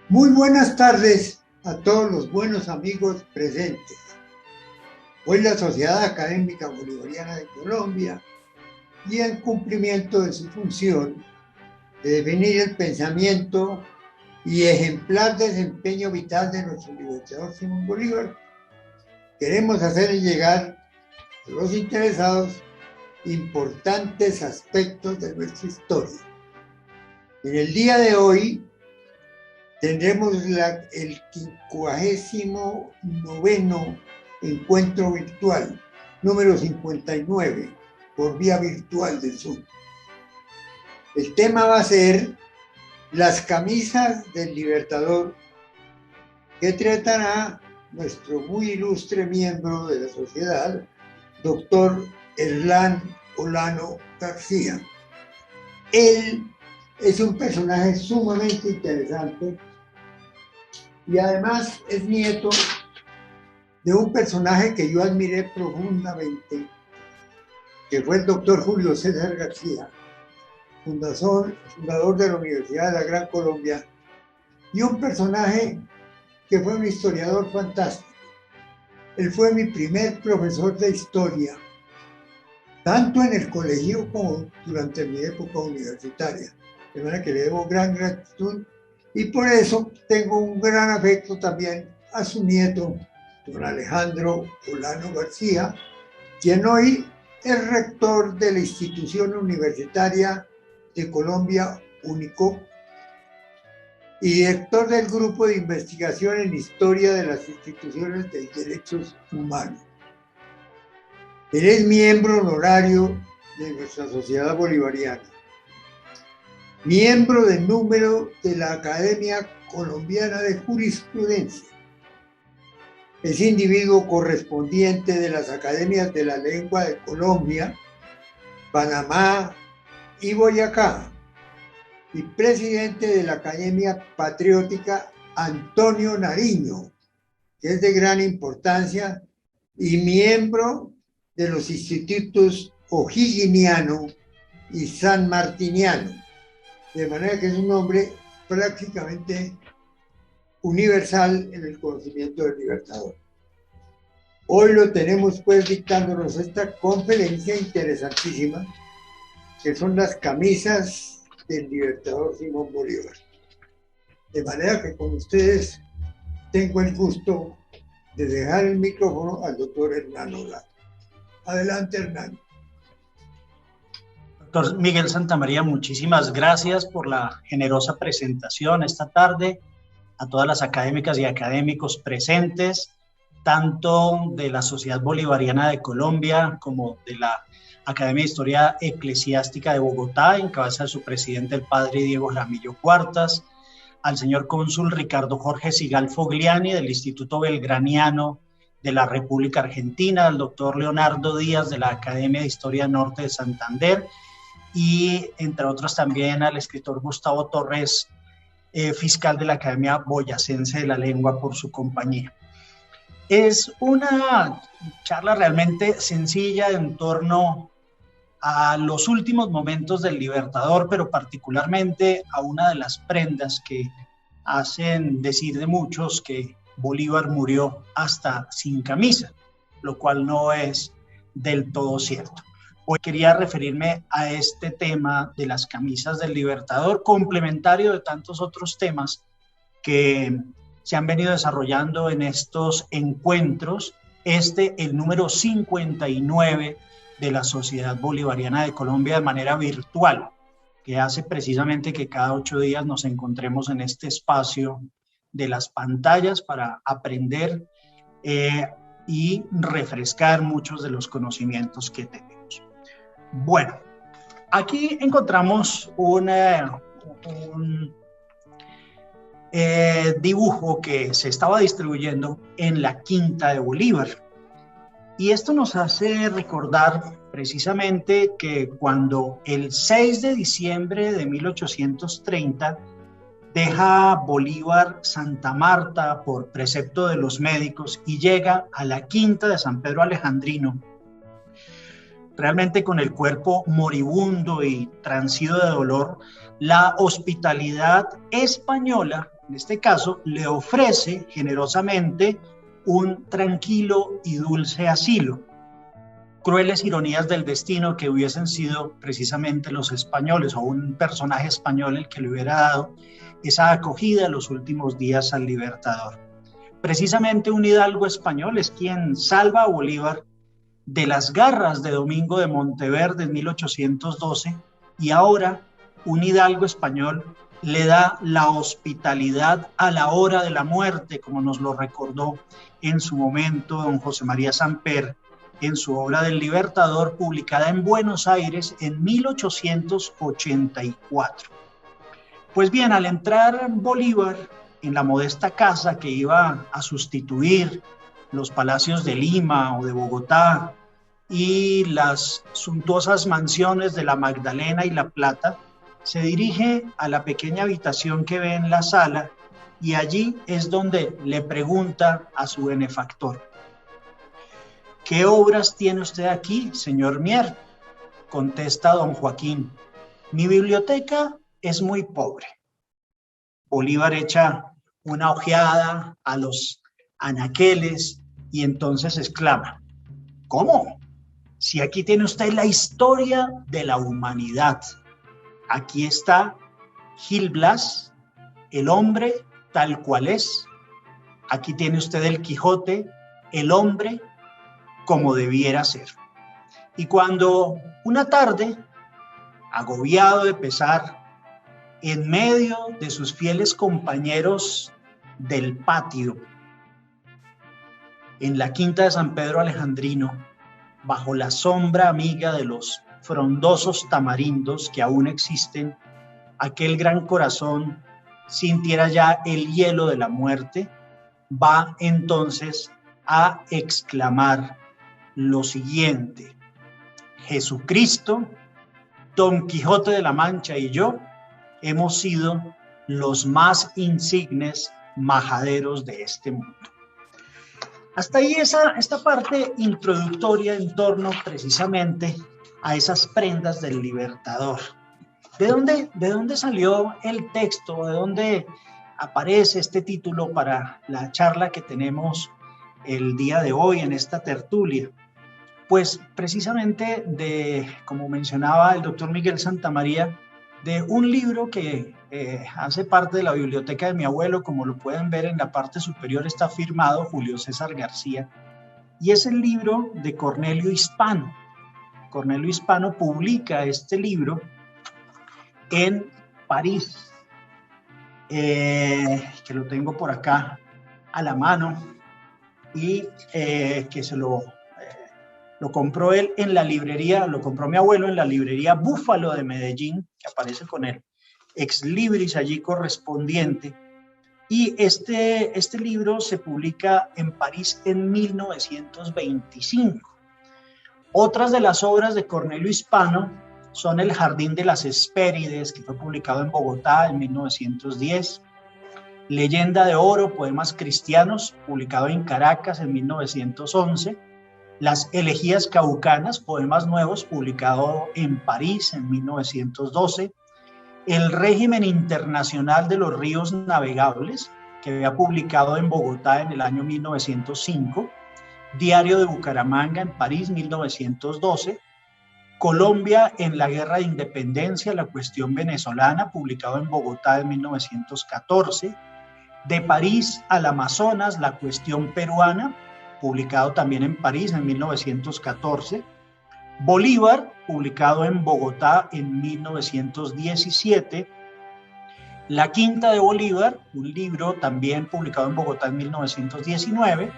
Muy buenas tardes a todos los buenos amigos presentes. Hoy la Sociedad Académica Bolivariana de Colombia, y en cumplimiento de su función de definir el pensamiento y ejemplar desempeño vital de nuestro libertador Simón Bolívar, queremos hacer llegar a los interesados importantes aspectos de nuestra historia. En el día de hoy tendremos el 59º encuentro virtual, número 59, por vía virtual del Zoom. El tema va a ser las camisas del Libertador, que tratará nuestro muy ilustre miembro de la sociedad, doctor Hernán Olano García. Él es un personaje sumamente interesante y además es nieto de un personaje que yo admiré profundamente, que fue el doctor Julio César García, fundador de la Universidad de la Gran Colombia, y un personaje que fue un historiador fantástico. Él fue mi primer profesor de historia, tanto en el colegio como durante mi época universitaria, de manera que le debo gran gratitud y por eso tengo un gran afecto también a su nieto, don Alejandro Olano García, quien hoy es rector de la institución universitaria de Colombia, UNICOC, y director del grupo de investigación en historia de las instituciones de derechos humanos. Él es miembro honorario de nuestra Sociedad Bolivariana, miembro de número de la Academia Colombiana de Jurisprudencia. Es individuo correspondiente de las Academias de la Lengua de Colombia, Panamá y Boyacá, y presidente de la Academia Patriótica Antonio Nariño, que es de gran importancia, y miembro de los institutos O'Higginiano y San Martiniano, de manera que es un hombre prácticamente universal en el conocimiento del Libertador. Hoy lo tenemos pues dictándonos esta conferencia interesantísima, que son las camisas del Libertador Simón Bolívar. De manera que con ustedes tengo el gusto de dejar el micrófono al doctor Hernán Olano. Adelante, Hernán. Doctor Miguel Santamaría, muchísimas gracias por la generosa presentación esta tarde, a todas las académicas y académicos presentes, tanto de la Sociedad Bolivariana de Colombia como de la Academia de Historia Eclesiástica de Bogotá, en cabeza de su presidente, el padre Diego Jaramillo Cuartas, al señor cónsul Ricardo Jorge Sigal Fogliani, del Instituto Belgraniano de la República Argentina, al doctor Leonardo Díaz, de la Academia de Historia Norte de Santander, y entre otros también al escritor Gustavo Torres, fiscal de la Academia Boyacense de la Lengua, por su compañía. Es una charla realmente sencilla en torno a los últimos momentos del Libertador, pero particularmente a una de las prendas que hacen decir de muchos que Bolívar murió hasta sin camisa, lo cual no es del todo cierto. Hoy quería referirme a este tema de las camisas del Libertador, complementario de tantos otros temas que se han venido desarrollando en estos encuentros, el número 59 de la Sociedad Bolivariana de Colombia de manera virtual, que hace precisamente que cada 8 días nos encontremos en este espacio de las pantallas para aprender y refrescar muchos de los conocimientos que tenemos. Bueno, aquí encontramos un dibujo que se estaba distribuyendo en la Quinta de Bolívar. Y esto nos hace recordar precisamente que cuando el 6 de diciembre de 1830 deja Bolívar Santa Marta por precepto de los médicos y llega a la Quinta de San Pedro Alejandrino, realmente con el cuerpo moribundo y transido de dolor, la hospitalidad española en este caso, le ofrece generosamente un tranquilo y dulce asilo. Crueles ironías del destino que hubiesen sido precisamente los españoles o un personaje español el que le hubiera dado esa acogida en los últimos días al Libertador. Precisamente un hidalgo español es quien salva a Bolívar de las garras de Domingo de Monteverde en 1812 y ahora un hidalgo español le da la hospitalidad a la hora de la muerte, como nos lo recordó en su momento don José María Samper en su obra del Libertador, publicada en Buenos Aires en 1884. Pues bien, al entrar Bolívar en la modesta casa que iba a sustituir los palacios de Lima o de Bogotá y las suntuosas mansiones de la Magdalena y La Plata, se dirige a la pequeña habitación que ve en la sala y allí es donde le pregunta a su benefactor: ¿qué obras tiene usted aquí, señor Mier? Contesta don Joaquín: mi biblioteca es muy pobre. Bolívar echa una ojeada a los anaqueles y entonces exclama: ¿cómo? Si aquí tiene usted la historia de la humanidad. Aquí está Gil Blas, el hombre tal cual es. Aquí tiene usted el Quijote, el hombre como debiera ser. Y cuando una tarde, agobiado de pesar, en medio de sus fieles compañeros del patio, en la quinta de San Pedro Alejandrino, bajo la sombra amiga de los frondosos tamarindos que aún existen, aquel gran corazón sintiera ya el hielo de la muerte, va entonces a exclamar lo siguiente: Jesucristo, Don Quijote de la Mancha y yo hemos sido los más insignes majaderos de este mundo. Hasta ahí esta parte introductoria en torno precisamente a esas prendas del Libertador. ¿De dónde salió el texto? ¿De dónde aparece este título para la charla que tenemos el día de hoy en esta tertulia? Pues precisamente como mencionaba el doctor Miguel Santamaría, de un libro que hace parte de la biblioteca de mi abuelo. Como lo pueden ver, en la parte superior está firmado Julio César García, y es el libro de Cornelio Hispano. Cornelio Hispano publica este libro en París, que lo tengo por acá a la mano, y que se lo compró él en la librería, lo compró mi abuelo en la librería Búfalo de Medellín, que aparece con el ex libris allí correspondiente. Y este libro se publica en París en 1925. Otras de las obras de Cornelio Hispano son El Jardín de las Hespérides, que fue publicado en Bogotá en 1910, Leyenda de Oro, Poemas Cristianos, publicado en Caracas en 1911, Las Elegías Caucanas, Poemas Nuevos, publicado en París en 1912, El Régimen Internacional de los Ríos Navegables, que había publicado en Bogotá en el año 1905, Diario de Bucaramanga en París 1912, Colombia en la Guerra de Independencia, la cuestión venezolana, publicado en Bogotá en 1914, De París al Amazonas, la cuestión peruana, publicado también en París en 1914, Bolívar, publicado en Bogotá en 1917, La Quinta de Bolívar, un libro también publicado en Bogotá en 1919,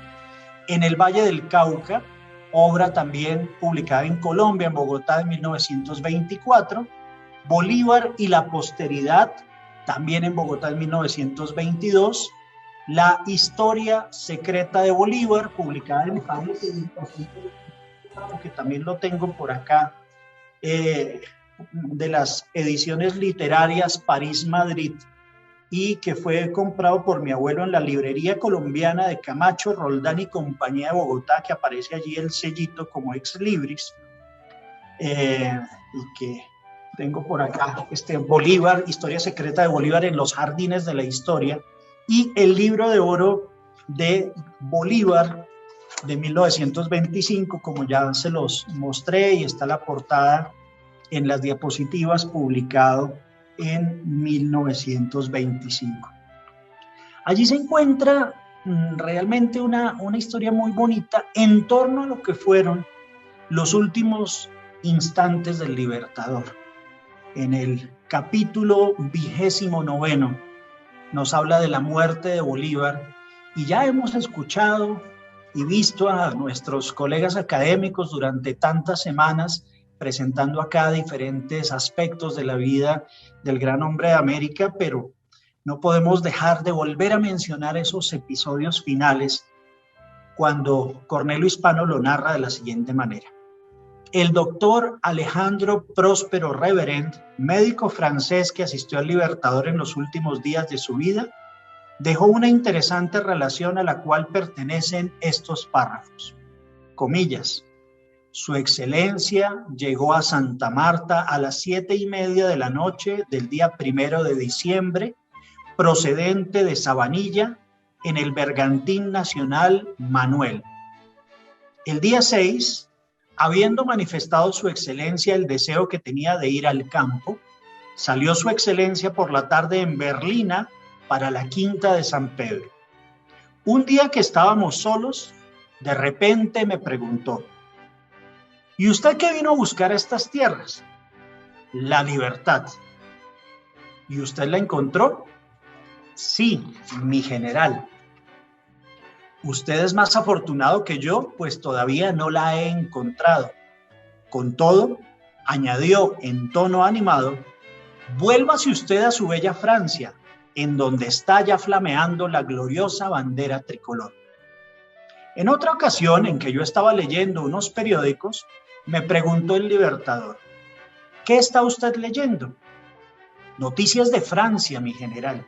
En el Valle del Cauca, obra también publicada en Colombia, en Bogotá en 1924, Bolívar y la Posteridad, también en Bogotá en 1922, La Historia Secreta de Bolívar, publicada en París en 1924, que también lo tengo por acá, de las ediciones literarias París-Madrid, y que fue comprado por mi abuelo en la librería colombiana de Camacho, Roldán y Compañía de Bogotá, que aparece allí el sellito como ex libris, y que tengo por acá, Bolívar, Historia Secreta de Bolívar en los Jardines de la Historia, y el libro de oro de Bolívar de 1925, como ya se los mostré y está la portada en las diapositivas, publicado en 1925. Allí se encuentra realmente una historia muy bonita en torno a lo que fueron los últimos instantes del Libertador. En el capítulo 29 nos habla de la muerte de Bolívar, y ya hemos escuchado y visto a nuestros colegas académicos durante tantas semanas presentando acá diferentes aspectos de la vida del gran hombre de América, pero no podemos dejar de volver a mencionar esos episodios finales cuando Cornelio Hispano lo narra de la siguiente manera. El doctor Alejandro Próspero Reverend, médico francés que asistió al Libertador en los últimos días de su vida, dejó una interesante relación a la cual pertenecen estos párrafos. Comillas. Su excelencia llegó a Santa Marta a las 7:30 de la noche del día 1 de diciembre, procedente de Sabanilla, en el Bergantín Nacional Manuel. El día 6, habiendo manifestado su excelencia el deseo que tenía de ir al campo, salió su excelencia por la tarde en Berlina para la Quinta de San Pedro. Un día que estábamos solos, de repente me preguntó: ¿y usted qué vino a buscar a estas tierras? La libertad. ¿Y usted la encontró? Sí, mi general. Usted es más afortunado que yo, pues todavía no la he encontrado. Con todo, añadió en tono animado, vuélvase usted a su bella Francia, en donde está ya flameando la gloriosa bandera tricolor. En otra ocasión en que yo estaba leyendo unos periódicos, me preguntó el Libertador, ¿qué está usted leyendo? Noticias de Francia, mi general.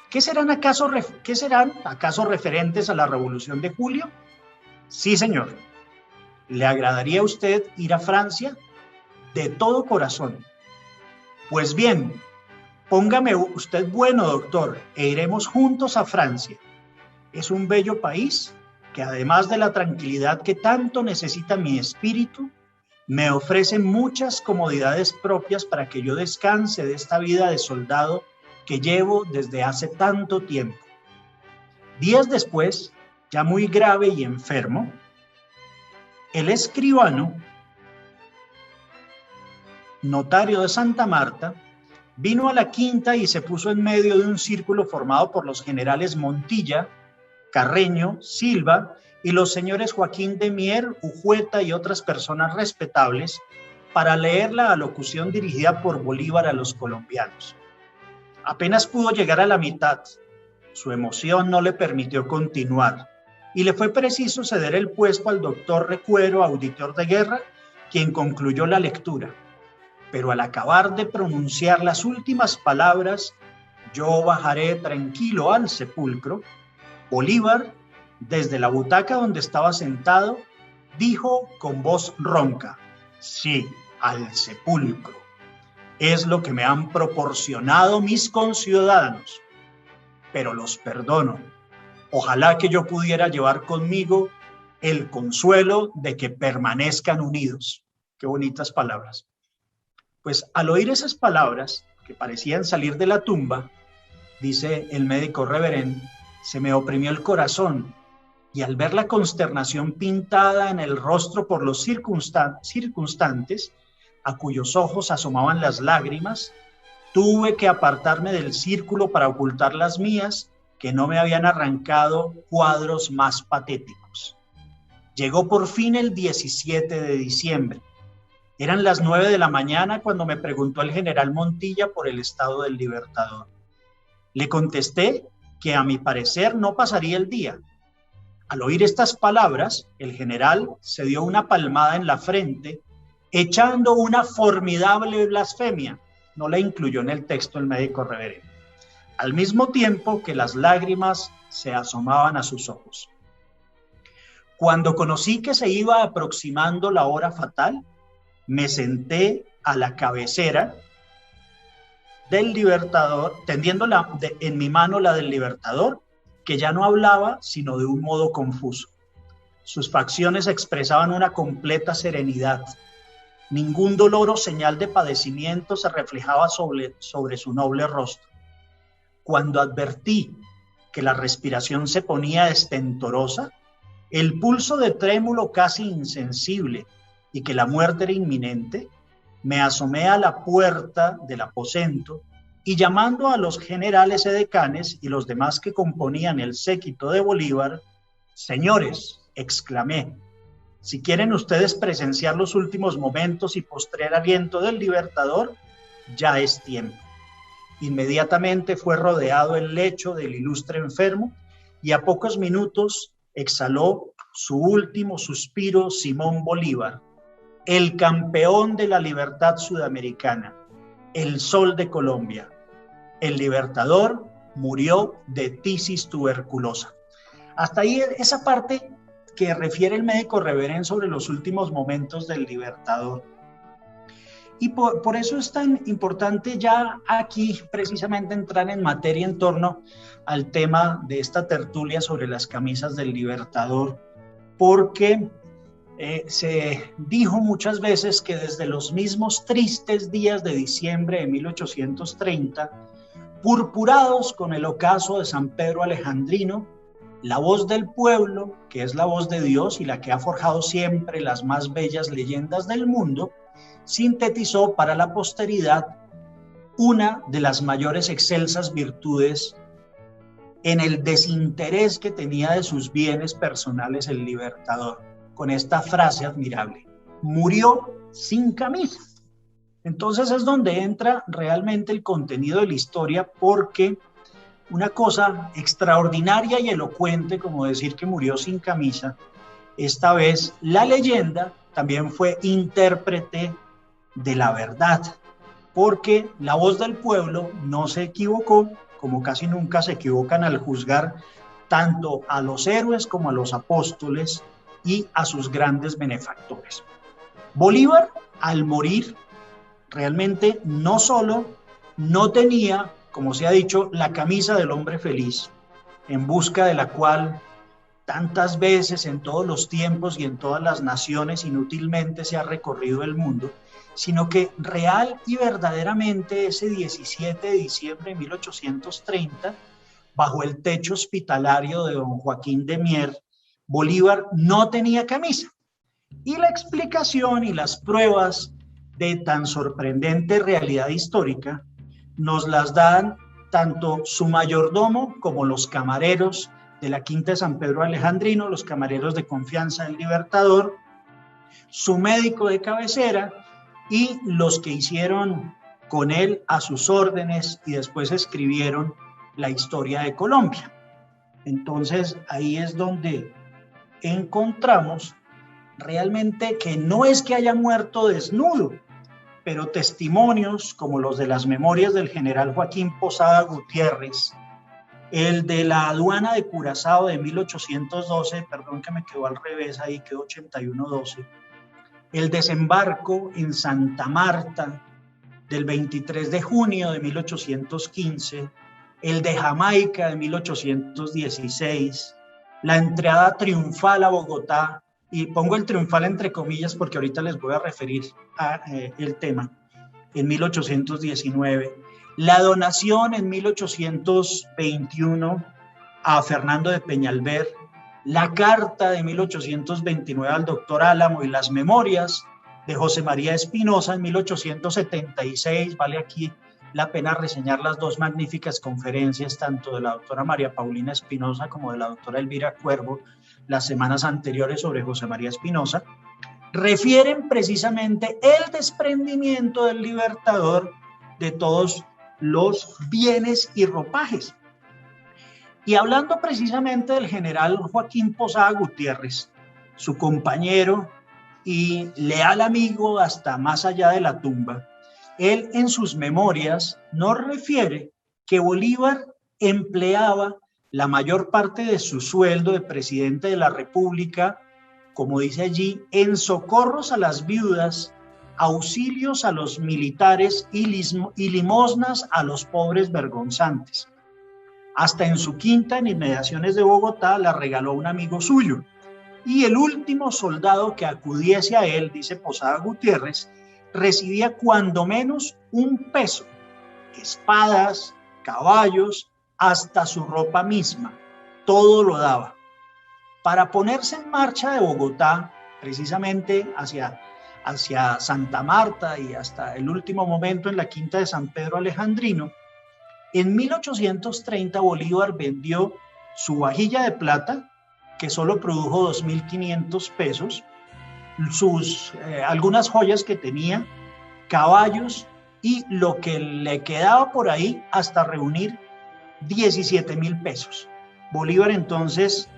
¿Qué serán acaso referentes a la Revolución de Julio? Sí, señor. ¿Le agradaría a usted ir a Francia? De todo corazón. Pues bien, póngame usted bueno, doctor, e iremos juntos a Francia. Es un bello país que, además de la tranquilidad que tanto necesita mi espíritu, me ofrece muchas comodidades propias para que yo descanse de esta vida de soldado que llevo desde hace tanto tiempo. Días después, ya muy grave y enfermo, el escribano, notario de Santa Marta, vino a la Quinta y se puso en medio de un círculo formado por los generales Montilla, Carreño, Silva y los señores Joaquín de Mier, Ujueta y otras personas respetables para leer la alocución dirigida por Bolívar a los colombianos. Apenas pudo llegar a la mitad. Su emoción no le permitió continuar y le fue preciso ceder el puesto al doctor Recuero, auditor de guerra, quien concluyó la lectura. Pero al acabar de pronunciar las últimas palabras, yo bajaré tranquilo al sepulcro, Bolívar, desde la butaca donde estaba sentado, dijo con voz ronca, sí, al sepulcro. Es lo que me han proporcionado mis conciudadanos, pero los perdono. Ojalá que yo pudiera llevar conmigo el consuelo de que permanezcan unidos. Qué bonitas palabras. Pues al oír esas palabras, que parecían salir de la tumba, dice el médico reverendo, se me oprimió el corazón, y al ver la consternación pintada en el rostro por los circunstantes, a cuyos ojos asomaban las lágrimas, tuve que apartarme del círculo para ocultar las mías, que no me habían arrancado cuadros más patéticos. Llegó por fin el 17 de diciembre. Eran las 9 de la mañana cuando me preguntó el general Montilla por el estado del Libertador. Le contesté que a mi parecer no pasaría el día. Al oír estas palabras, el general se dio una palmada en la frente, echando una formidable blasfemia. No la incluyó en el texto el médico reverendo. Al mismo tiempo que las lágrimas se asomaban a sus ojos. Cuando conocí que se iba aproximando la hora fatal, me senté a la cabecera del Libertador, tendiendo en mi mano la del Libertador, que ya no hablaba sino de un modo confuso. Sus facciones expresaban una completa serenidad. Ningún dolor o señal de padecimiento se reflejaba sobre su noble rostro. Cuando advertí que la respiración se ponía estentorosa, el pulso de trémulo casi insensible y que la muerte era inminente, me asomé a la puerta del aposento y llamando a los generales edecanes y los demás que componían el séquito de Bolívar, «Señores», exclamé, «si quieren ustedes presenciar los últimos momentos y postrer aliento del Libertador, ya es tiempo». Inmediatamente fue rodeado el lecho del ilustre enfermo y a pocos minutos exhaló su último suspiro Simón Bolívar, el campeón de la libertad sudamericana, el sol de Colombia. El Libertador murió de tisis tuberculosa. Hasta ahí esa parte que refiere el médico Reverén sobre los últimos momentos del Libertador. Y por eso es tan importante ya aquí precisamente entrar en materia en torno al tema de esta tertulia sobre las camisas del Libertador, porque se dijo muchas veces que desde los mismos tristes días de diciembre de 1830, purpurados con el ocaso de San Pedro Alejandrino, la voz del pueblo, que es la voz de Dios y la que ha forjado siempre las más bellas leyendas del mundo, sintetizó para la posteridad una de las mayores excelsas virtudes en el desinterés que tenía de sus bienes personales el Libertador, con esta frase admirable: murió sin camisa. Entonces es donde entra realmente el contenido de la historia, porque una cosa extraordinaria y elocuente como decir que murió sin camisa, esta vez la leyenda también fue intérprete de la verdad, porque la voz del pueblo no se equivocó, como casi nunca se equivocan al juzgar tanto a los héroes como a los apóstoles y a sus grandes benefactores. Bolívar, al morir, realmente no solo no tenía, como se ha dicho, la camisa del hombre feliz, en busca de la cual tantas veces en todos los tiempos y en todas las naciones inútilmente se ha recorrido el mundo, sino que real y verdaderamente ese 17 de diciembre de 1830, bajo el techo hospitalario de don Joaquín de Mier, Bolívar no tenía camisa. Y la explicación y las pruebas de tan sorprendente realidad histórica nos las dan tanto su mayordomo como los camareros de la Quinta de San Pedro Alejandrino, los camareros de confianza del Libertador, su médico de cabecera y los que hicieron con él a sus órdenes y después escribieron la historia de Colombia. Entonces ahí es donde encontramos realmente que no es que haya muerto desnudo, pero testimonios como los de las memorias del general Joaquín Posada Gutiérrez, el de la aduana de Curazao de 1812, perdón que me quedó al revés, ahí quedó 8112, el desembarco en Santa Marta del 23 de junio de 1815, el de Jamaica de 1816, la entrada triunfal a Bogotá, y pongo el triunfal entre comillas porque ahorita les voy a referir a el tema, en 1819, la donación en 1821 a Fernando de Peñalver, la carta de 1829 al doctor Álamo y las memorias de José María Espinosa en 1876, vale aquí la pena reseñar las dos magníficas conferencias, tanto de la doctora María Paulina Espinosa como de la doctora Elvira Cuervo, las semanas anteriores sobre José María Espinosa, refieren precisamente el desprendimiento del Libertador de todos los bienes y ropajes. Y hablando precisamente del general Joaquín Posada Gutiérrez, su compañero y leal amigo hasta más allá de la tumba, él en sus memorias nos refiere que Bolívar empleaba la mayor parte de su sueldo de presidente de la República, como dice allí, en socorros a las viudas auxilios a los militares y limosnas a los pobres vergonzantes. Hasta en su quinta en inmediaciones de Bogotá la regaló un amigo suyo. Y el último soldado que acudiese a él, dice Posada Gutiérrez, recibía cuando menos 1 peso, espadas, caballos, hasta su ropa misma, todo lo daba. Para ponerse en marcha de Bogotá, precisamente hacia Santa Marta y hasta el último momento en la quinta de San Pedro Alejandrino, en 1830 Bolívar vendió su vajilla de plata, que solo produjo 2.500 pesos, algunas joyas que tenía, caballos y lo que le quedaba por ahí hasta reunir 17.000 pesos. Bolívar entonces,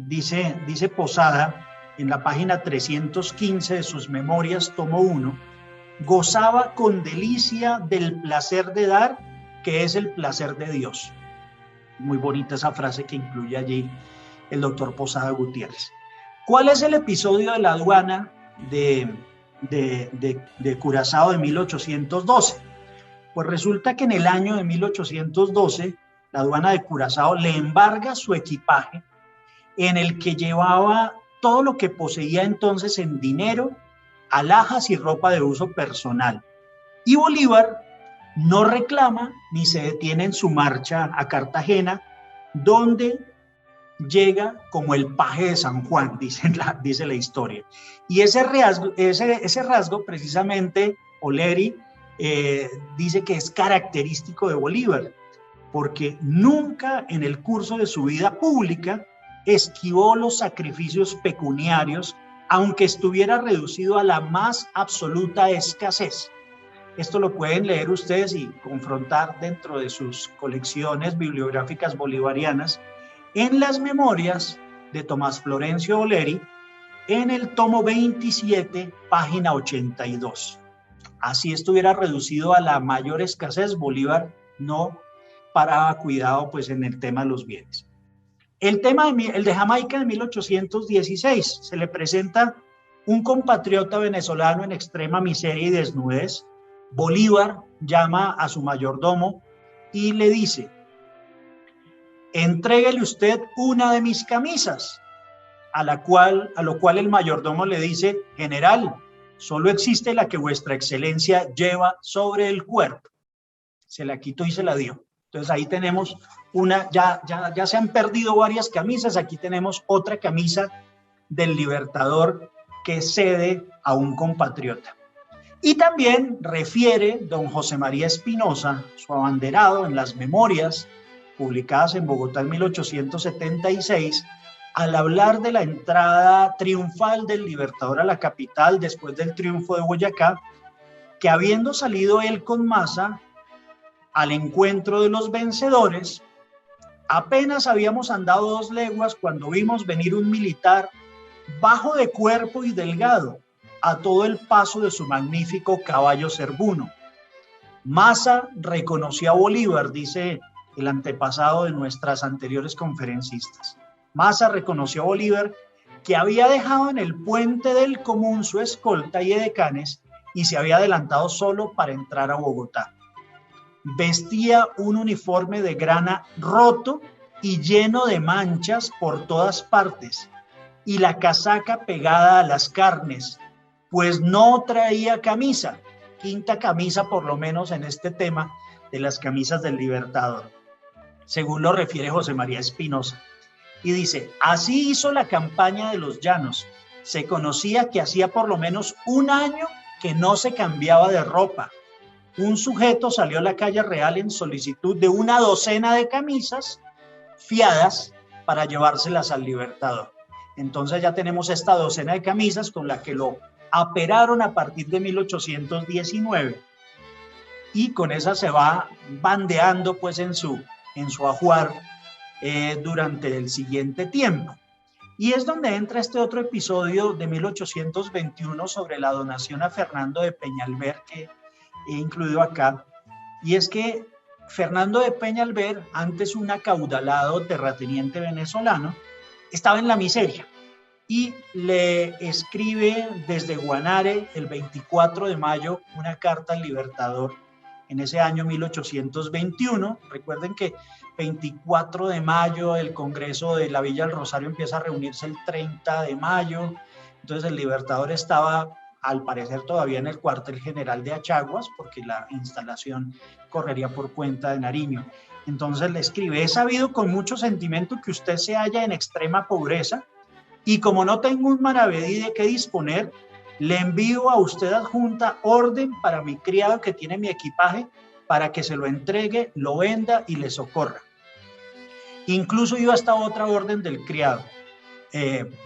dice Posada en la página 315 de sus memorias, tomo 1, gozaba con delicia del placer de dar, que es el placer de Dios. Muy bonita esa frase que incluye allí el doctor Posada Gutiérrez. ¿Cuál es el episodio de la aduana de Curazao de 1812? Pues resulta que en el año de 1812 la aduana de Curazao le embarga su equipaje, en el que llevaba todo lo que poseía entonces en dinero, alhajas y ropa de uso personal. Y Bolívar no reclama ni se detiene en su marcha a Cartagena, donde llega como el paje de San Juan, dice la historia. Y ese rasgo precisamente, Oleri dice que es característico de Bolívar, porque nunca en el curso de su vida pública esquivó los sacrificios pecuniarios, aunque estuviera reducido a la más absoluta escasez. Esto lo pueden leer ustedes y confrontar dentro de sus colecciones bibliográficas bolivarianas en las memorias de Tomás Florencio Oleri, en el tomo 27, página 82. Así estuviera reducido a la mayor escasez, Bolívar no paraba cuidado pues en el tema de los bienes. El de Jamaica de 1816, se le presenta un compatriota venezolano en extrema miseria y desnudez. Bolívar llama a su mayordomo y le dice: entréguele usted una de mis camisas, a lo cual el mayordomo le dice: general, solo existe la que vuestra excelencia lleva sobre el cuerpo. Se la quitó y se la dio. Entonces ahí tenemos ya se han perdido varias camisas, aquí tenemos otra camisa del Libertador que cede a un compatriota. Y también refiere don José María Espinosa, su abanderado, en las memorias publicadas en Bogotá en 1876, al hablar de la entrada triunfal del Libertador a la capital después del triunfo de Boyacá, que habiendo salido él con Maza al encuentro de los vencedores, apenas habíamos andado 2 leguas cuando vimos venir un militar bajo de cuerpo y delgado, a todo el paso de su magnífico caballo cervuno. Maza reconoció a Bolívar, dice el antepasado de nuestras anteriores conferencistas. Maza reconoció a Bolívar, que había dejado en el puente del Común su escolta y edecanes y se había adelantado solo para entrar a Bogotá. Vestía un uniforme de grana roto y lleno de manchas por todas partes, y la casaca pegada a las carnes, pues no traía camisa, quinta camisa por lo menos en este tema de las camisas del Libertador, según lo refiere José María Espinosa. Y dice: así hizo la campaña de los llanos, se conocía que hacía por lo menos 1 año que no se cambiaba de ropa. Un sujeto salió a la calle Real en solicitud de 1 docena de camisas fiadas para llevárselas al Libertador. Entonces ya tenemos esta docena de camisas con la que lo aperaron a partir de 1819 y con esa se va bandeando pues en su ajuar durante el siguiente tiempo. Y es donde entra este otro episodio de 1821 sobre la donación a Fernando de Peñalver que he incluido acá, y es que Fernando de Peñalver, antes un acaudalado terrateniente venezolano, estaba en la miseria y le escribe desde Guanare el 24 de mayo una carta al Libertador en ese año 1821. Recuerden que 24 de mayo el Congreso de la Villa del Rosario empieza a reunirse el 30 de mayo, entonces el Libertador estaba al parecer todavía en el cuartel general de Achaguas, porque la instalación correría por cuenta de Nariño. Entonces le escribe: he sabido con mucho sentimiento que usted se halla en extrema pobreza, y como no tengo un maravedí de qué disponer, le envío a usted adjunta orden para mi criado que tiene mi equipaje, para que se lo entregue, lo venda y le socorra. Incluso iba hasta otra orden del criado,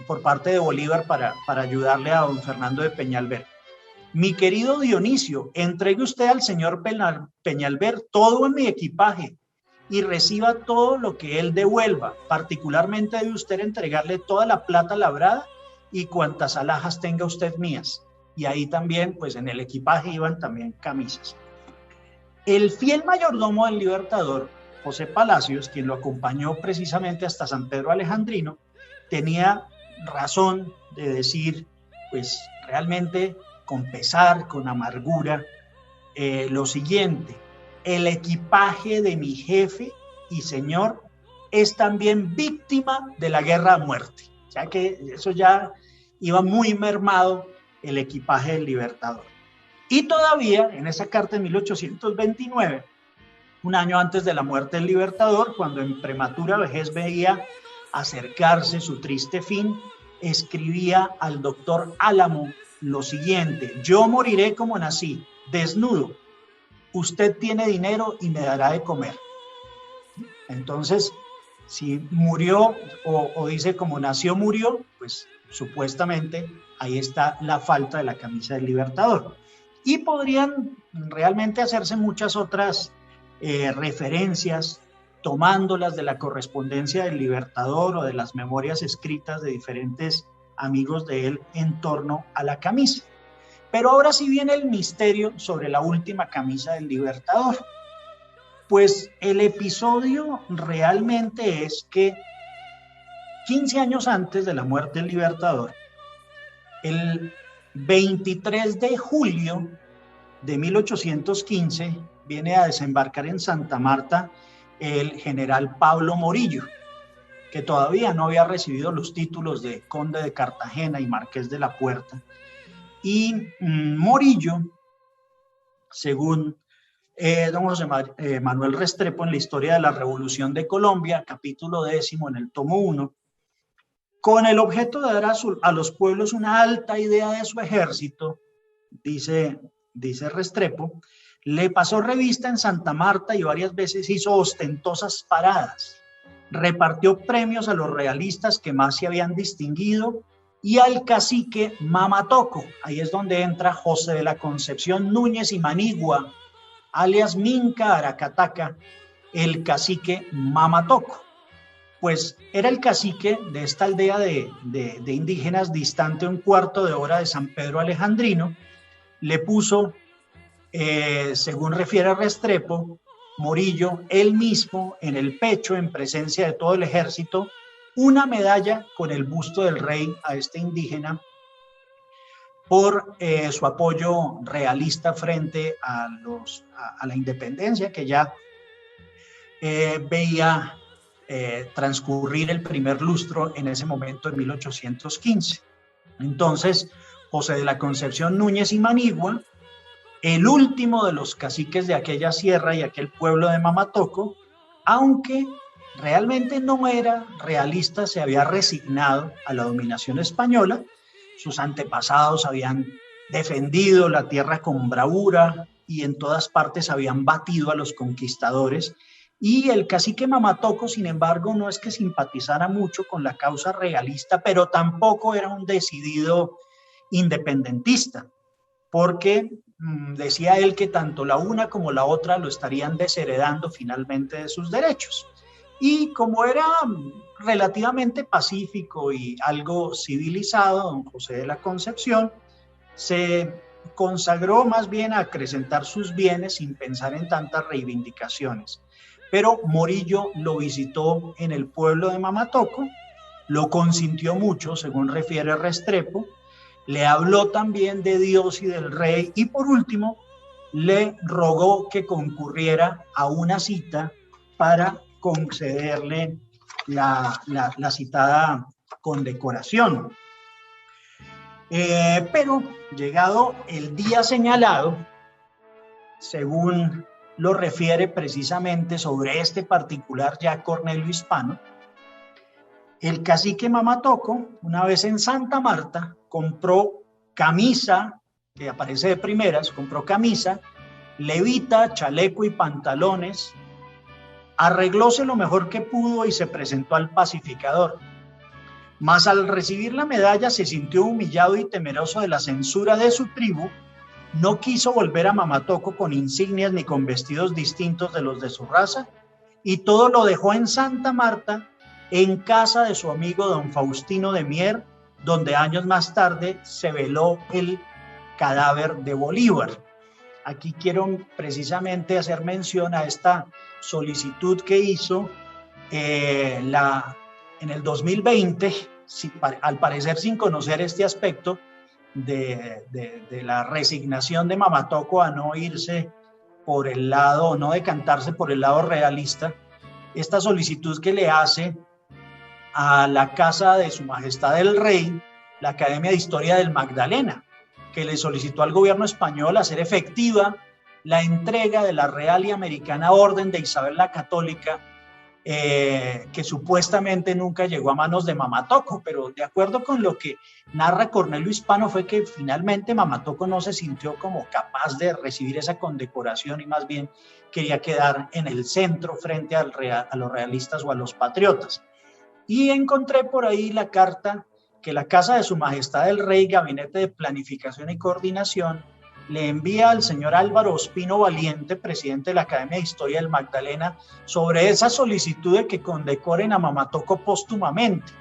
por parte de Bolívar para ayudarle a don Fernando de Peñalver. Mi querido Dionisio, entregue usted al señor Peñalver todo en mi equipaje y reciba todo lo que él devuelva. Particularmente debe usted entregarle toda la plata labrada y cuantas alhajas tenga usted mías. Y ahí también, pues en el equipaje iban también camisas. El fiel mayordomo del Libertador, José Palacios, quien lo acompañó precisamente hasta San Pedro Alejandrino, tenía razón de decir, pues realmente con pesar, con amargura, lo siguiente: el equipaje de mi jefe y señor es también víctima de la guerra a muerte. O sea que eso ya iba muy mermado el equipaje del Libertador. Y todavía en esa carta de 1829, un año antes de la muerte del Libertador, cuando en prematura vejez veía acercarse su triste fin, escribía al doctor Álamo lo siguiente: yo moriré como nací, desnudo. Usted tiene dinero y me dará de comer. Entonces, si murió o dice como nació, murió, pues supuestamente ahí está la falta de la camisa del Libertador. Y podrían realmente hacerse muchas otras referencias, tomándolas de la correspondencia del Libertador o de las memorias escritas de diferentes amigos de él en torno a la camisa. Pero ahora sí viene el misterio sobre la última camisa del Libertador. Pues el episodio realmente es que 15 años antes de la muerte del Libertador, el 23 de julio de 1815, viene a desembarcar en Santa Marta el general Pablo Morillo, que todavía no había recibido los títulos de conde de Cartagena y marqués de la Puerta. Y Morillo, según don José Manuel Restrepo en la historia de la Revolución de Colombia, capítulo 10 en el tomo 1, con el objeto de dar a los pueblos una alta idea de su ejército, dice Restrepo, le pasó revista en Santa Marta y varias veces hizo ostentosas paradas, repartió premios a los realistas que más se habían distinguido y al cacique Mamatoco. Ahí es donde entra José de la Concepción Núñez y Manigua, alias Minca Aracataca, el cacique Mamatoco. Pues era el cacique de esta aldea de indígenas distante un cuarto de hora de San Pedro Alejandrino. Le puso, según refiere Restrepo, Morillo, él mismo en el pecho, en presencia de todo el ejército, una medalla con el busto del rey a este indígena por su apoyo realista frente a la independencia que ya veía transcurrir el primer lustro en ese momento en 1815. Entonces, José de la Concepción Núñez y Manigua, el último de los caciques de aquella sierra y aquel pueblo de Mamatoco, aunque realmente no era realista, se había resignado a la dominación española. Sus antepasados habían defendido la tierra con bravura y en todas partes habían batido a los conquistadores. Y el cacique Mamatoco, sin embargo, no es que simpatizara mucho con la causa realista, pero tampoco era un decidido independentista, porque decía él que tanto la una como la otra lo estarían desheredando finalmente de sus derechos. Y como era relativamente pacífico y algo civilizado, don José de la Concepción se consagró más bien a acrecentar sus bienes sin pensar en tantas reivindicaciones. Pero Morillo lo visitó en el pueblo de Mamatoco lo consintió mucho, según refiere Restrepo, le habló también de Dios y del rey, y por último, le rogó que concurriera a una cita para concederle la citada condecoración. Pero llegado el día señalado, según lo refiere precisamente sobre este particular ya Cornelio Hispano, el cacique Mamatoco, una vez en Santa Marta, compró camisa, que aparece de primeras, compró camisa, levita, chaleco y pantalones, arreglóse lo mejor que pudo y se presentó al pacificador. Mas al recibir la medalla se sintió humillado y temeroso de la censura de su tribu, no quiso volver a Mamatoco con insignias ni con vestidos distintos de los de su raza, y todo lo dejó en Santa Marta, en casa de su amigo don Faustino de Mier, donde años más tarde se veló el cadáver de Bolívar. Aquí quiero precisamente hacer mención a esta solicitud que hizo en el 2020, al parecer sin conocer este aspecto de la resignación de Mamatoco a no irse por el lado, no decantarse por el lado realista, esta solicitud que le hace a la casa de Su Majestad el Rey, la Academia de Historia del Magdalena, que le solicitó al gobierno español hacer efectiva la entrega de la Real y Americana Orden de Isabel la Católica, que supuestamente nunca llegó a manos de Mamatoco, pero de acuerdo con lo que narra Cornelio Hispano fue que finalmente Mamatoco no se sintió como capaz de recibir esa condecoración y más bien quería quedar en el centro frente a los realistas o a los patriotas. Y encontré por ahí la carta que la Casa de Su Majestad el Rey, Gabinete de Planificación y Coordinación, le envía al señor Álvaro Ospino Valiente, presidente de la Academia de Historia del Magdalena, sobre esa solicitud de que condecoren a Mamatoco póstumamente.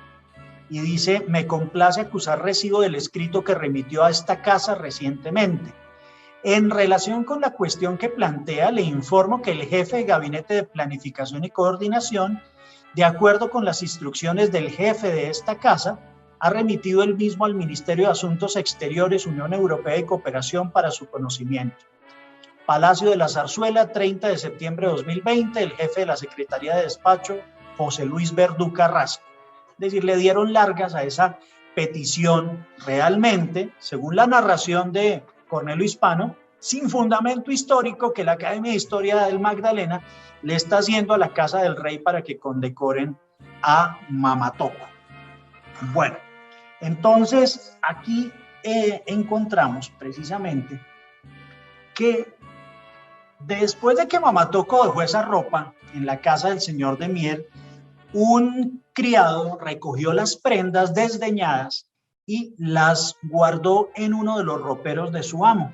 Y dice: me complace acusar recibo del escrito que remitió a esta casa recientemente. En relación con la cuestión que plantea, le informo que el jefe de Gabinete de Planificación y Coordinación, de acuerdo con las instrucciones del jefe de esta casa, ha remitido el mismo al Ministerio de Asuntos Exteriores, Unión Europea y Cooperación para su conocimiento. Palacio de la Zarzuela, 30 de septiembre de 2020, el jefe de la Secretaría de Despacho, José Luis Verdú Carrasco. Es decir, le dieron largas a esa petición realmente, según la narración de Cornelio Hispano, sin fundamento histórico que la Academia de Historia del Magdalena le está haciendo a la Casa del Rey para que condecoren a Mamatoco. Bueno, entonces aquí encontramos precisamente que después de que Mamatoco dejó esa ropa en la casa del señor de Mier, un criado recogió las prendas desdeñadas y las guardó en uno de los roperos de su amo.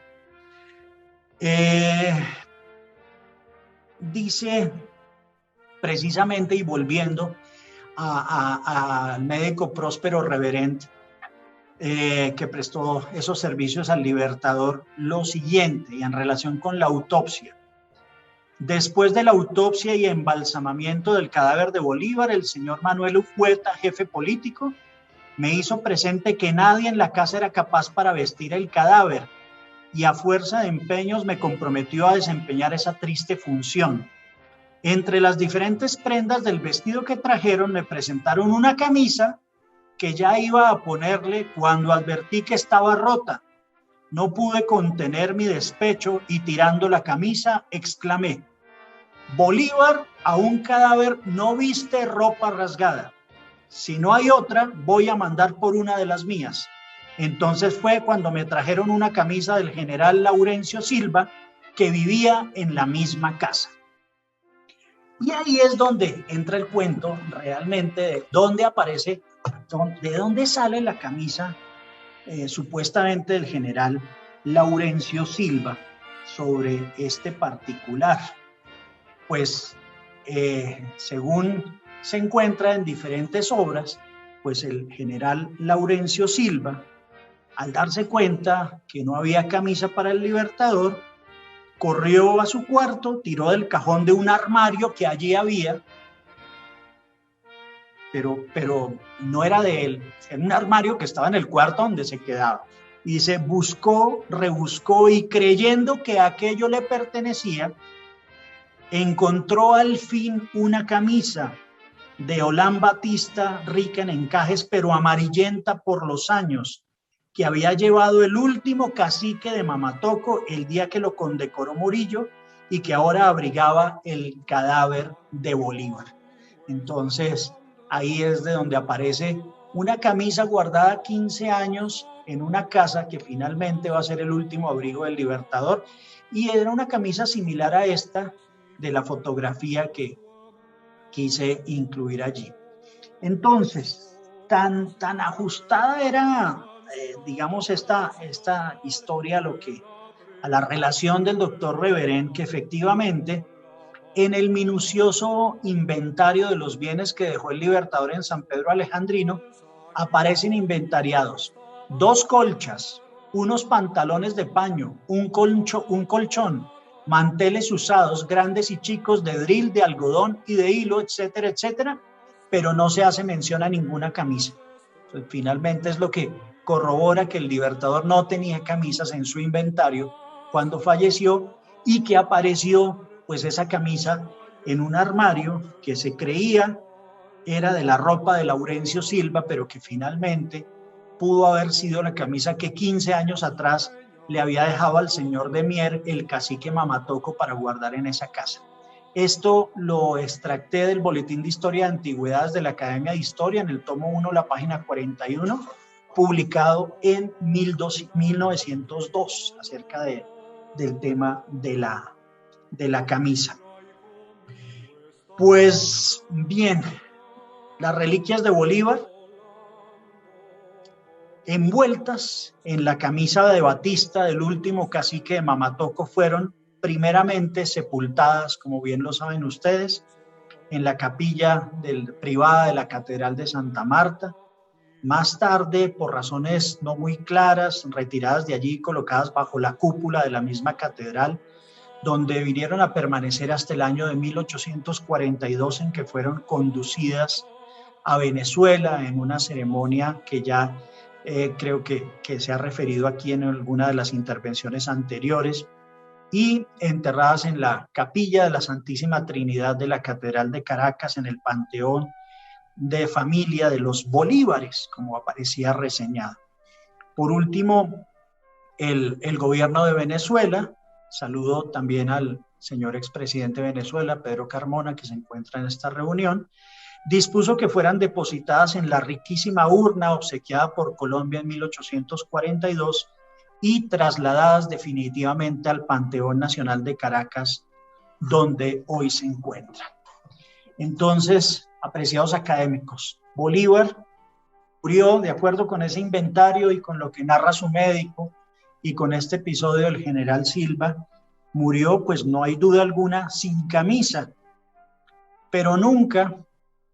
Dice precisamente, y volviendo al médico Próspero Reverent, que prestó esos servicios al Libertador, lo siguiente, y en relación con la autopsia. Después de la autopsia y embalsamamiento del cadáver de Bolívar, el señor Manuel Ufueta, jefe político, me hizo presente que nadie en la casa era capaz para vestir el cadáver, y a fuerza de empeños me comprometió a desempeñar esa triste función. Entre las diferentes prendas del vestido que trajeron, me presentaron una camisa que ya iba a ponerle cuando advertí que estaba rota. No pude contener mi despecho y tirando la camisa exclamé: Bolívar a un cadáver no viste ropa rasgada. Si no hay otra, voy a mandar por una de las mías. Entonces fue cuando me trajeron una camisa del general Laurencio Silva, que vivía en la misma casa. Y ahí es donde entra el cuento realmente de dónde aparece, de dónde sale la camisa supuestamente del general Laurencio Silva sobre este particular. Pues según se encuentra en diferentes obras, pues el general Laurencio Silva, al darse cuenta que no había camisa para el Libertador, corrió a su cuarto, tiró del cajón de un armario que allí había pero no era de él, era un armario que estaba en el cuarto donde se quedaba. Y dice, buscó, rebuscó y creyendo que aquello le pertenecía, encontró al fin una camisa de Holán Batista, rica en encajes, pero amarillenta por los años, que había llevado el último cacique de Mamatoco el día que lo condecoró Murillo y que ahora abrigaba el cadáver de Bolívar. Entonces, ahí es de donde aparece una camisa guardada 15 años en una casa que finalmente va a ser el último abrigo del Libertador, y era una camisa similar a esta de la fotografía que quise incluir allí. Entonces, tan ajustada era, digamos, esta historia a la relación del doctor Reverén, que efectivamente en el minucioso inventario de los bienes que dejó el Libertador en San Pedro Alejandrino, aparecen inventariados 2 colchas, unos pantalones de paño, un colchón, manteles usados, grandes y chicos, de drill, de algodón y de hilo, etcétera, etcétera, pero no se hace mención a ninguna camisa. Entonces, finalmente es lo que corrobora que el Libertador no tenía camisas en su inventario cuando falleció, y que apareció pues esa camisa en un armario que se creía era de la ropa de Laurencio Silva, pero que finalmente pudo haber sido la camisa que 15 años atrás le había dejado al señor de Mier, el cacique Mamatoco, para guardar en esa casa. Esto lo extracté del Boletín de Historia de Antigüedades de la Academia de Historia, en el tomo 1, la página 41, publicado en 1902, acerca del tema de la camisa. Pues bien, las reliquias de Bolívar, envueltas en la camisa de Batista del último cacique de Mamatoco, fueron primeramente sepultadas, como bien lo saben ustedes, en la capilla privada de la Catedral de Santa Marta. Más tarde, por razones no muy claras, retiradas de allí y colocadas bajo la cúpula de la misma catedral, donde vinieron a permanecer hasta el año de 1842, en que fueron conducidas a Venezuela en una ceremonia que ya creo que se ha referido aquí en alguna de las intervenciones anteriores, y enterradas en la capilla de la Santísima Trinidad de la Catedral de Caracas, en el Panteón de Familia de los Bolívares, como aparecía reseñado. Por último, el gobierno de Venezuela, saludo también al señor expresidente de Venezuela, Pedro Carmona, que se encuentra en esta reunión, dispuso que fueran depositadas en la riquísima urna obsequiada por Colombia en 1842 y trasladadas definitivamente al Panteón Nacional de Caracas, donde hoy se encuentran. Entonces, apreciados académicos, Bolívar murió, de acuerdo con ese inventario y con lo que narra su médico y con este episodio del general Silva, murió, pues no hay duda alguna, sin camisa, pero nunca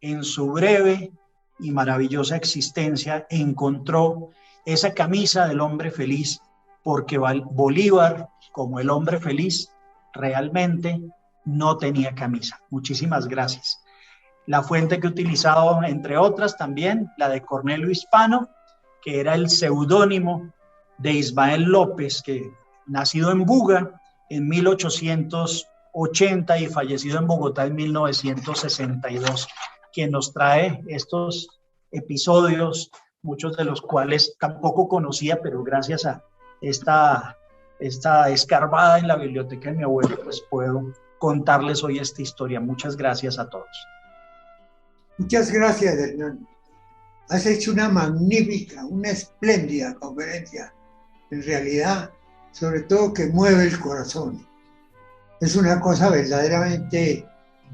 en su breve y maravillosa existencia encontró esa camisa del hombre feliz, porque Bolívar, como el hombre feliz, realmente no tenía camisa. Muchísimas gracias. La fuente que he utilizado, entre otras, también la de Cornelio Hispano, que era el seudónimo de Ismael López, que nacido en Buga en 1880 y fallecido en Bogotá en 1962, quien nos trae estos episodios, muchos de los cuales tampoco conocía, pero gracias a esta escarbada en la biblioteca de mi abuelo, pues puedo contarles hoy esta historia. Muchas gracias a todos. Muchas gracias, Hernán. Has hecho una magnífica, una espléndida conferencia. En realidad, sobre todo que mueve el corazón. Es una cosa verdaderamente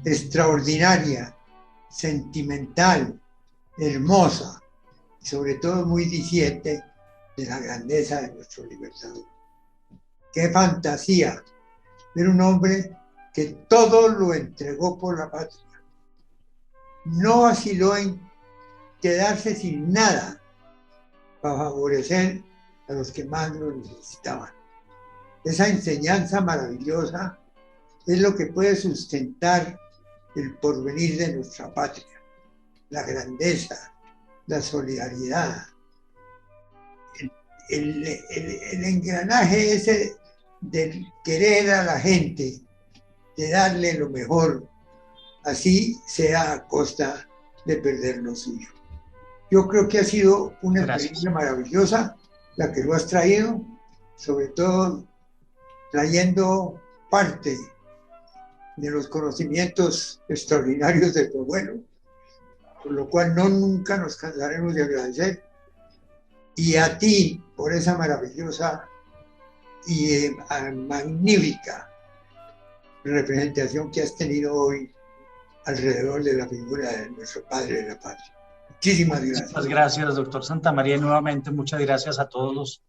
extraordinaria, sentimental, hermosa, y sobre todo muy diciente de la grandeza de nuestro Libertador. ¡Qué fantasía! Era un hombre que todo lo entregó por la patria. No vaciló en quedarse sin nada para favorecer a los que más lo necesitaban. Esa enseñanza maravillosa es lo que puede sustentar el porvenir de nuestra patria. la grandeza, la solidaridad, el engranaje ese del querer a la gente, de darle lo mejor, así sea a costa de perder lo suyo. Yo creo que ha sido una experiencia maravillosa la que lo has traído, sobre todo trayendo parte de los conocimientos extraordinarios de tu abuelo, por lo cual nunca nos cansaremos de agradecer, y a ti por esa maravillosa y magnífica representación que has tenido hoy alrededor de la figura de nuestro padre de la patria. Muchísimas gracias. Muchas gracias, doctor Santamaría, y nuevamente muchas gracias a todos los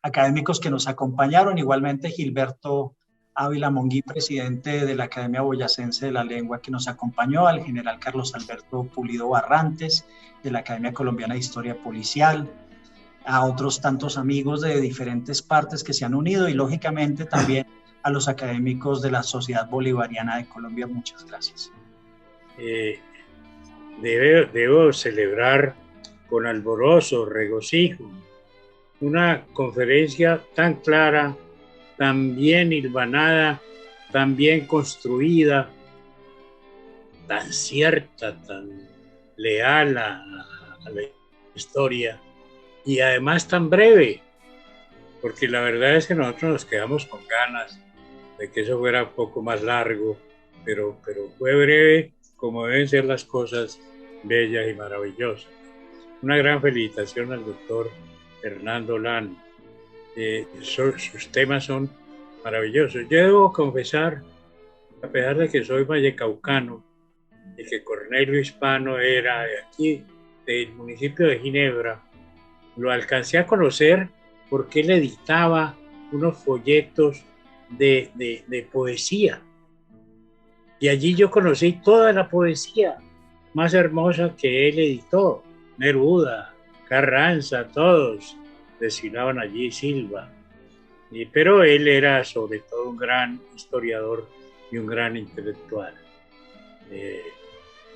académicos que nos acompañaron, igualmente Gilberto Ávila Monguí, presidente de la Academia Boyacense de la Lengua, que nos acompañó, al general Carlos Alberto Pulido Barrantes, de la Academia Colombiana de Historia Policial, a otros tantos amigos de diferentes partes que se han unido, y lógicamente también a los académicos de la Sociedad Bolivariana de Colombia. Muchas gracias. Debo celebrar con alborozo, regocijo, una conferencia tan clara, tan bien hilvanada, tan bien construida, tan cierta, tan leal a la historia, y además tan breve, porque la verdad es que nosotros nos quedamos con ganas de que eso fuera un poco más largo, pero fue breve, como deben ser las cosas bellas y maravillosas. Una gran felicitación al doctor Hernando Lano. Sus temas son maravillosos. Yo debo confesar, a pesar de que soy vallecaucano y que Cornelio Hispano era de aquí, del municipio de Ginebra, lo alcancé a conocer porque él editaba unos folletos de poesía. Y allí yo conocí toda la poesía más hermosa que él editó. Neruda, Carranza, todos desfilaban allí, Silva. Pero él era sobre todo un gran historiador y un gran intelectual.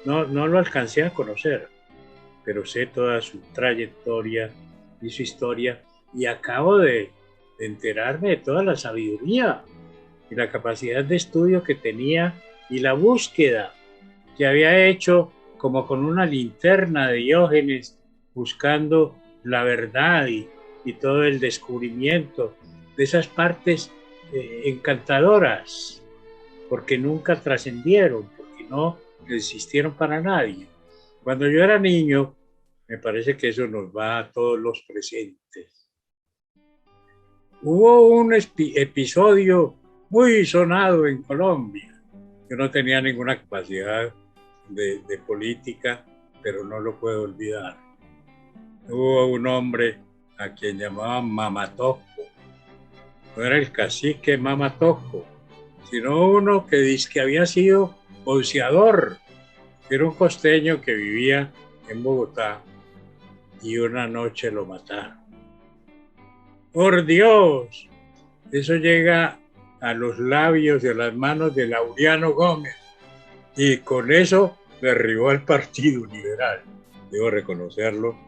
No lo alcancé a conocer, pero sé toda su trayectoria y su historia, y acabo de enterarme de toda la sabiduría y la capacidad de estudio que tenía y la búsqueda que había hecho como con una linterna de Diógenes, buscando la verdad y todo el descubrimiento de esas partes encantadoras, porque nunca trascendieron, porque no existieron para nadie. Cuando yo era niño, me parece que eso nos va a todos los presentes. Hubo un episodio muy sonado en Colombia. Yo no tenía ninguna capacidad de política, pero no lo puedo olvidar. Hubo un hombre a quien llamaban Mamatoco. No era el cacique Mamatoco, sino uno que dice que había sido boxeador. Era un costeño que vivía en Bogotá, y una noche lo mataron. ¡Por Dios! Eso llega a los labios y a las manos de Laureano Gómez, y con eso derribó al Partido Liberal. Debo reconocerlo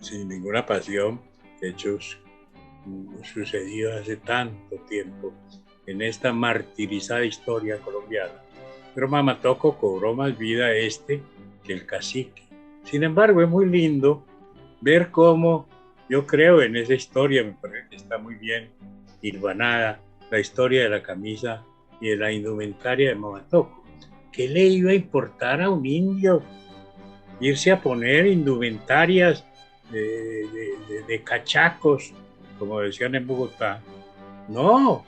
sin ninguna pasión, hechos sucedidos hace tanto tiempo en esta martirizada historia colombiana. Pero Mamatoco cobró más vida que el cacique. Sin embargo, es muy lindo ver cómo yo creo en esa historia. Me parece que está muy bien hilvanada la historia de la camisa y de la indumentaria de Mamatoco. ¿Qué le iba a importar a un indio irse a poner indumentarias de cachacos, como decían en Bogotá? No,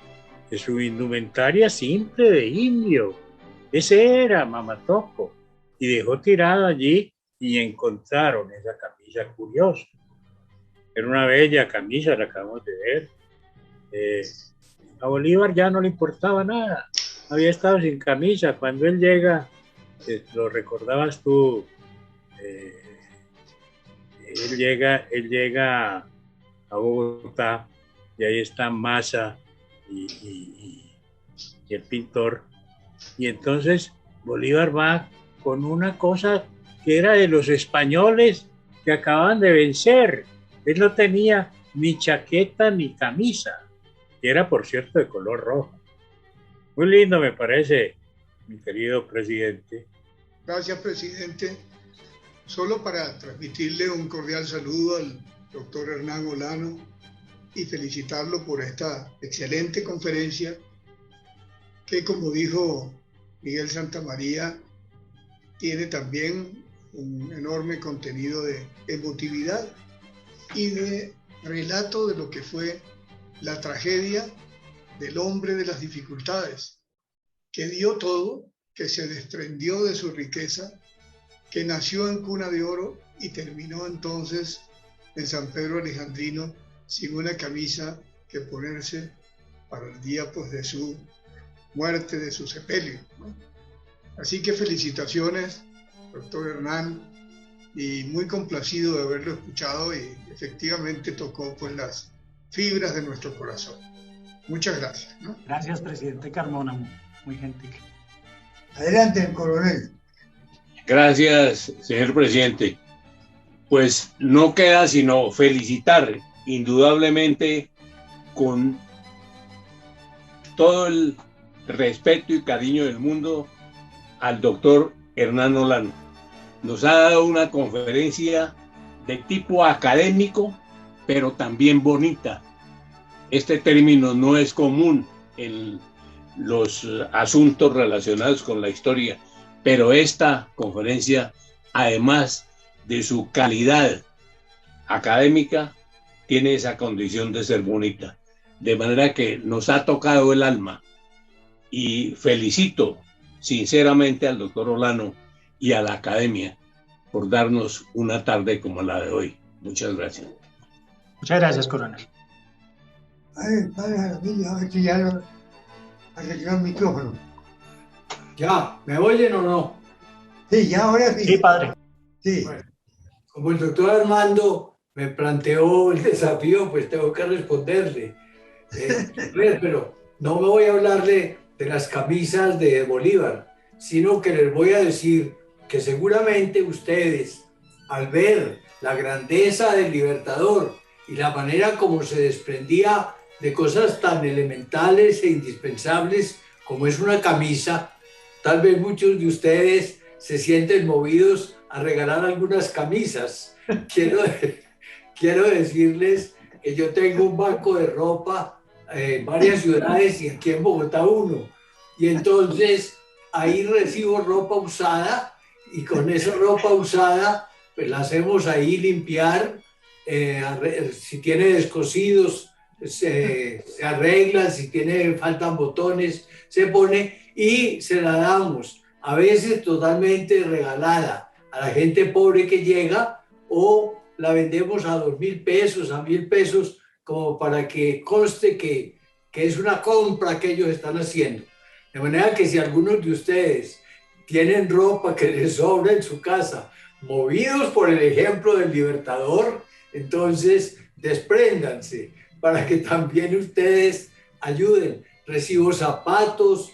es su indumentaria simple de indio. Ese era Mamatoco. Y dejó tirado allí, y encontraron esa camisa curiosa. Era una bella camisa, la acabamos de ver. A Bolívar ya no le importaba nada. Había estado sin camisa. Cuando él llega, lo recordabas tú, él llega a Bogotá, y ahí está Maza y el pintor. Y entonces Bolívar va con una cosa que era de los españoles que acaban de vencer. Él no tenía ni chaqueta ni camisa, que era, por cierto, de color rojo. Muy lindo, me parece, mi querido presidente. Gracias, presidente. Solo para transmitirle un cordial saludo al doctor Hernán Olano y felicitarlo por esta excelente conferencia que, como dijo Miguel Santamaría, tiene también un enorme contenido de emotividad y de relato de lo que fue la tragedia del hombre de las dificultades, que dio todo, que se desprendió de su riqueza, que nació en cuna de oro y terminó entonces en San Pedro Alejandrino sin una camisa que ponerse para el día pues, de su muerte, de su sepelio, ¿no? Así que felicitaciones, doctor Hernán, y muy complacido de haberlo escuchado, y efectivamente tocó pues, las fibras de nuestro corazón. Muchas gracias, ¿no? Gracias, presidente Carmona, muy gentil. Adelante, coronel. Gracias, señor presidente. Pues no queda sino felicitar, indudablemente, con todo el respeto y cariño del mundo, al doctor Hernán Olano. Nos ha dado una conferencia de tipo académico, pero también bonita. Este término no es común en los asuntos relacionados con la historia, pero esta conferencia, además de su calidad académica, tiene esa condición de ser bonita. De manera que nos ha tocado el alma, y felicito sinceramente al doctor Olano y a la academia por darnos una tarde como la de hoy. Muchas gracias. Muchas gracias, coronel. Padre Jaramillo, a ver si ya lo arregló el micrófono. ¿Ya? ¿Me oyen o no? Sí, ya ahora sí. Sí, padre. Sí. Bueno, como el doctor Armando me planteó el desafío, pues tengo que responderle. Pero no me voy a hablarle de las camisas de Bolívar, sino que les voy a decir que seguramente ustedes, al ver la grandeza del Libertador y la manera como se desprendía de cosas tan elementales e indispensables como es una camisa, tal vez muchos de ustedes se sienten movidos a regalar algunas camisas. Quiero decirles que yo tengo un banco de ropa en varias ciudades y aquí en Bogotá uno. Y entonces ahí recibo ropa usada y con esa ropa usada pues la hacemos ahí limpiar. Si tiene descosidos se arreglan, si faltan botones se pone y se la damos, a veces totalmente regalada a la gente pobre que llega, o la vendemos a 2.000 pesos, a 1.000 pesos, como para que conste que es una compra que ellos están haciendo. De manera que si algunos de ustedes tienen ropa que les sobra en su casa, movidos por el ejemplo del Libertador, entonces despréndanse para que también ustedes ayuden. Recibo zapatos,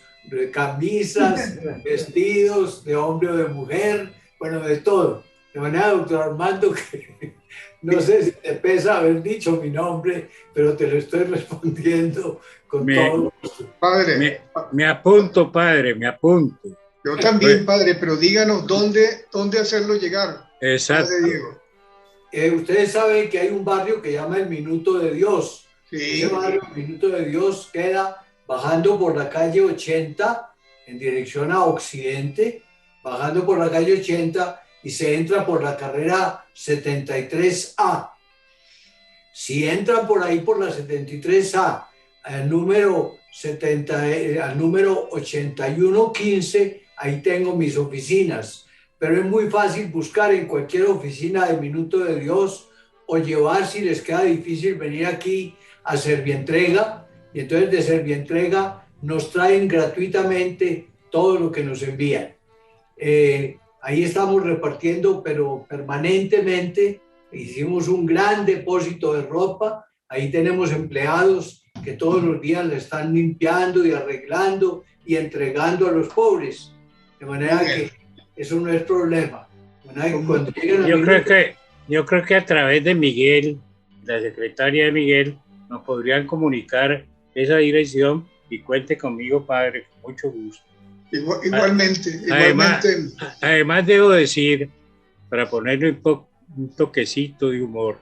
camisas, vestidos de hombre o de mujer, bueno, de todo. De manera, doctor Armando, que no sé si te pesa haber dicho mi nombre, pero te lo estoy respondiendo con todo. Padre. Me apunto, padre, me apunto. Yo también, padre, pero díganos dónde hacerlo llegar. Exacto. Padre Diego. Ustedes saben que hay un barrio que llama el Minuto de Dios. Sí. Ese barrio, el Minuto de Dios, queda bajando por la calle 80 en dirección a Occidente, bajando por la calle 80 y se entra por la carrera 73A. Si entran por ahí por la 73A al número 8115, ahí tengo mis oficinas. Pero es muy fácil buscar en cualquier oficina de Minuto de Dios o llevar, si les queda difícil, venir aquí a Servientrega, y entonces de Servientrega nos traen gratuitamente todo lo que nos envían. Ahí estamos repartiendo, pero permanentemente. Hicimos un gran depósito de ropa, ahí tenemos empleados que todos los días la están limpiando y arreglando y entregando a los pobres, de manera que eso no es problema. De Cuando lleguen a Yo creo que a través de Miguel, la secretaria de Miguel, nos podrían comunicar esa dirección y cuente conmigo, padre, con mucho gusto. Igualmente. Además debo decir, para ponerle un toquecito de humor,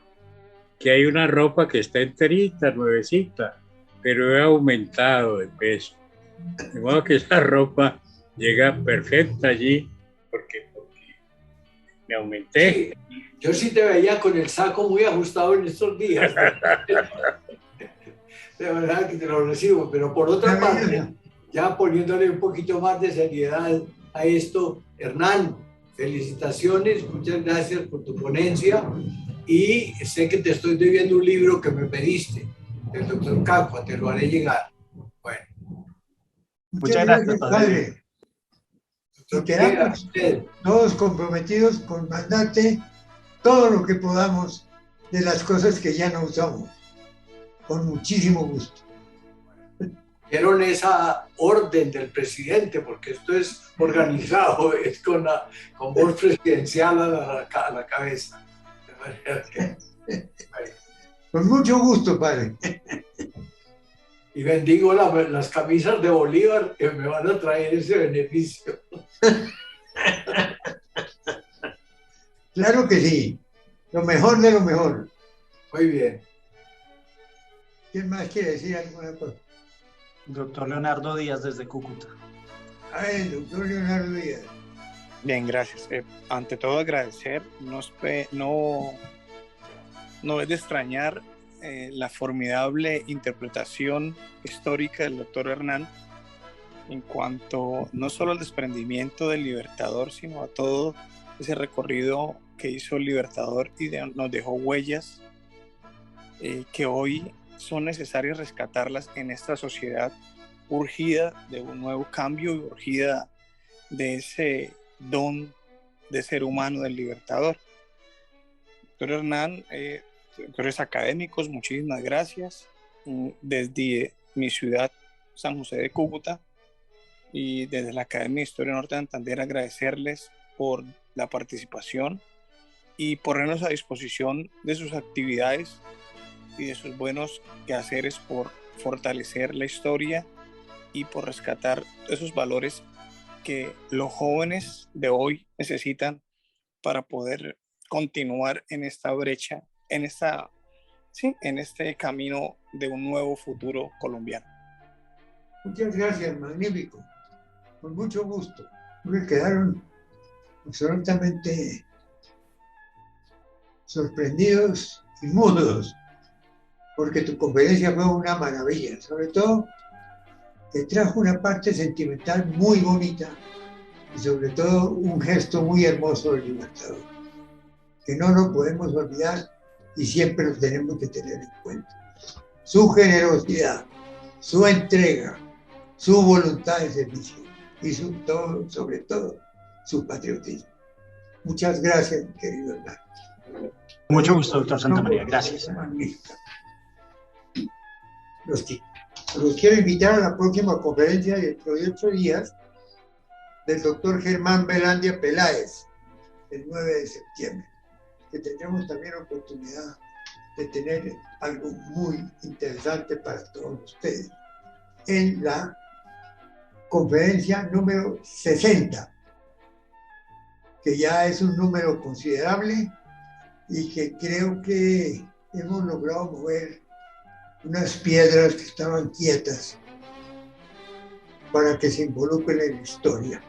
que hay una ropa que está enterita, nuevecita, pero he aumentado de peso. De modo que esa ropa llega perfecta allí porque me aumenté. Sí, yo sí te veía con el saco muy ajustado en estos días. De verdad que te lo recibo, pero por otra parte, ya poniéndole un poquito más de seriedad a esto, Hernán, felicitaciones, muchas gracias por tu ponencia y sé que te estoy debiendo un libro que me pediste, del doctor Capua, te lo haré llegar. Bueno. Muchas gracias, padre. Y quedamos todos comprometidos con mandarte todo lo que podamos de las cosas que ya no usamos, con muchísimo gusto. Dieron esa orden del presidente, porque esto es organizado, es con voz presidencial a la cabeza. Con mucho gusto, padre. Y bendigo las camisas de Bolívar que me van a traer ese beneficio. Claro que sí, lo mejor de lo mejor. Muy bien. ¿Quién más quiere decir alguna cosa? Doctor Leonardo Díaz desde Cúcuta. Doctor Leonardo Díaz. Bien, gracias. Ante todo agradecer, no es de extrañar la formidable interpretación histórica del doctor Hernán en cuanto no solo al desprendimiento del Libertador, sino a todo ese recorrido que hizo el Libertador y nos dejó huellas que hoy son necesarias rescatarlas en esta sociedad urgida de un nuevo cambio y urgida de ese don de ser humano del Libertador. Doctor Hernán, doctores académicos, muchísimas gracias. Desde mi ciudad, San José de Cúcuta, y desde la Academia de Historia Norte de Santander, agradecerles por la participación y ponernos a disposición de sus actividades y de sus buenos quehaceres por fortalecer la historia y por rescatar esos valores que los jóvenes de hoy necesitan para poder continuar en esta brecha, en este camino de un nuevo futuro colombiano. Muchas gracias, magnífico. Con mucho gusto. Me quedaron absolutamente sorprendidos y mudos, porque tu conferencia fue una maravilla, sobre todo que trajo una parte sentimental muy bonita y sobre todo un gesto muy hermoso del Libertador, que no lo podemos olvidar y siempre lo tenemos que tener en cuenta. Su generosidad, su entrega, su voluntad de servicio y sobre todo su patriotismo. Muchas gracias, querido Hernán. Mucho gusto, doctor Santamaría. Gracias. Los quiero invitar a la próxima conferencia dentro de 8 días del doctor Germán Belandia Peláez, el 9 de septiembre, que tendremos también oportunidad de tener algo muy interesante para todos ustedes en la conferencia número 60, que ya es un número considerable y que creo que hemos logrado mover unas piedras que estaban quietas para que se involucren en la historia.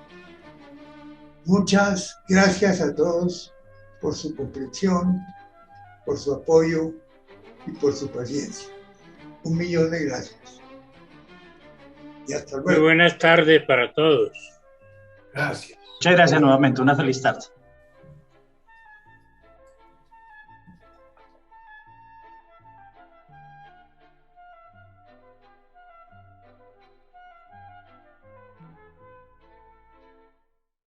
Muchas gracias a todos por su comprensión, por su apoyo y por su paciencia. 1.000.000 de gracias. Y hasta luego. Muy buenas tardes para todos. Gracias. Muchas gracias nuevamente. Una feliz tarde.